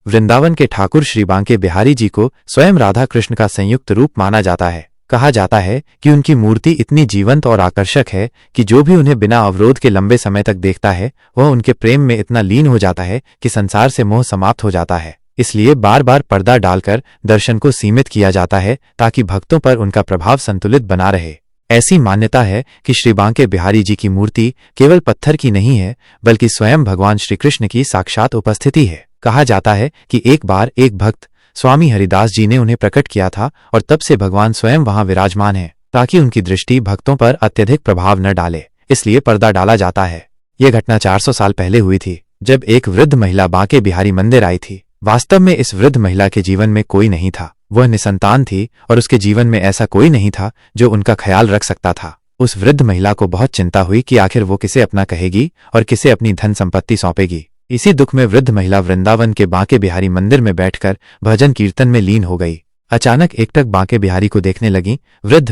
वृंदावन के ठाकुर श्री बांके बिहारी जी को स्वयं राधा कृष्ण का संयुक्त रूप माना जाता है। कहा जाता है कि उनकी मूर्ति इतनी जीवंत और आकर्षक है कि जो भी उन्हें बिना अवरोध के लंबे समय तक देखता है वह उनके प्रेम में इतना लीन हो जाता है कि संसार से मोह समाप्त हो जाता है। इसलिए बार बार पर्दा डालकर दर्शन को सीमित किया जाता है ताकि भक्तों पर उनका प्रभाव संतुलित बना रहे। ऐसी मान्यता है कि श्री बांके बिहारी जी की मूर्ति केवल पत्थर की नहीं है बल्कि स्वयं भगवान श्री कृष्ण की साक्षात उपस्थिति है। कहा जाता है कि एक बार एक भक्त स्वामी हरिदास जी ने उन्हें प्रकट किया था और तब से भगवान स्वयं वहां विराजमान है ताकि उनकी दृष्टि भक्तों पर अत्यधिक प्रभाव न डाले, इसलिए पर्दा डाला जाता है। यह घटना 400 साल पहले हुई थी जब एक वृद्ध महिला बांके बिहारी मंदिर आई थी। वास्तव में इस वृद्ध महिला के जीवन में कोई नहीं था, वह निसंतान थी और उसके जीवन में ऐसा कोई नहीं था जो उनका ख्याल रख सकता था। उस वृद्ध महिला को बहुत चिंता हुई कि आखिर वो किसे अपना कहेगी और किसे अपनी धन संपत्ति सौंपेगी। इसी दुख में वृद्ध महिला वृंदावन के बांके बिहारी मंदिर में बैठकर भजन कीर्तन में लीन हो गई। अचानक एकटक बांके बिहारी को देखने लगी। वृद्ध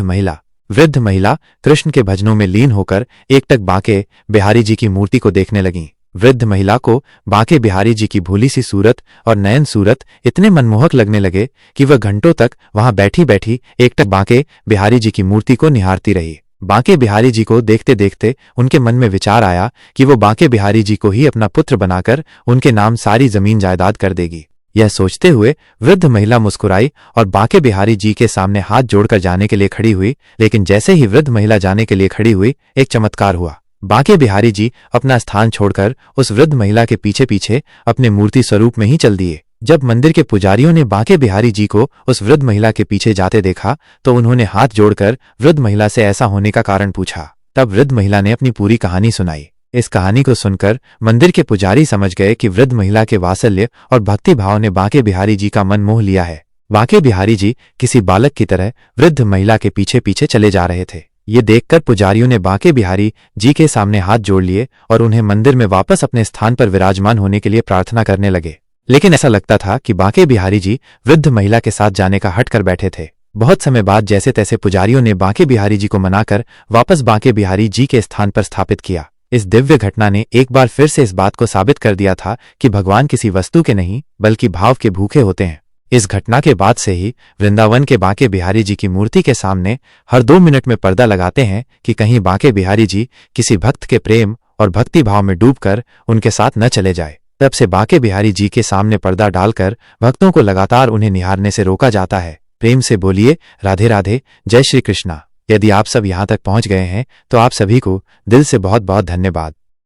महिला कृष्ण के भजनों में लीन होकर एकटक बांके बिहारी जी की मूर्ति को देखने लगी। वृद्ध महिला को बांके बिहारी जी की भोली सी सूरत और नयन सूरत इतने मनमोहक लगने लगे कि वह घंटों तक वहां बैठी बैठी एकटक बांके बिहारी जी की मूर्ति को निहारती रही। बांके बिहारी जी को देखते देखते उनके मन में विचार आया कि वो बांके बिहारी जी को ही अपना पुत्र बनाकर उनके नाम सारी जमीन जायदाद कर देगी। यह सोचते हुए वृद्ध महिला मुस्कुराई और बांके बिहारी जी के सामने हाथ जोड़कर जाने के लिए खड़ी हुई। लेकिन जैसे ही वृद्ध महिला जाने के लिए खड़ी हुई, एक चमत्कार हुआ। बांके बिहारी जी अपना स्थान छोड़कर उस वृद्ध महिला के पीछे पीछे अपने मूर्ति स्वरूप में ही चल दिए। जब मंदिर के पुजारियों ने बांके बिहारी जी को उस वृद्ध महिला के पीछे जाते देखा तो उन्होंने हाथ जोड़कर वृद्ध महिला से ऐसा होने का कारण पूछा। तब वृद्ध महिला ने अपनी पूरी कहानी सुनाई। इस कहानी को सुनकर मंदिर के पुजारी समझ गए कि वृद्ध महिला के वात्सल्य और भक्ति भाव ने बांके बिहारी जी का मन मोह लिया है। बांके बिहारी जी किसी बालक की तरह वृद्ध महिला के पीछे पीछे चले जा रहे थे। ये देखकर पुजारियों ने बांके बिहारी जी के सामने हाथ जोड़ लिए और उन्हें मंदिर में वापस अपने स्थान पर विराजमान होने के लिए प्रार्थना करने लगे। लेकिन ऐसा लगता था कि बांके बिहारी जी वृद्ध महिला के साथ जाने का हट कर बैठे थे। बहुत समय बाद जैसे तैसे पुजारियों ने बांके बिहारी जी को मनाकर वापस बांके बिहारी जी के स्थान पर स्थापित किया। इस दिव्य घटना ने एक बार फिर से इस बात को साबित कर दिया था कि भगवान किसी वस्तु के नहीं बल्कि भाव के भूखे होते हैं। इस घटना के बाद से ही वृंदावन के बांके बिहारी जी की मूर्ति के सामने हर 2 मिनट में पर्दा लगाते हैं कि कहीं बांके बिहारी जी किसी भक्त के प्रेम और भक्ति भाव में डूबकर उनके साथ न चले जाए। तब से बांके बिहारी जी के सामने पर्दा डालकर भक्तों को लगातार उन्हें निहारने से रोका जाता है। प्रेम से बोलिए राधे राधे, जय श्री कृष्णा। यदि आप सब यहाँ तक पहुँच गए हैं तो आप सभी को दिल से बहुत बहुत धन्यवाद।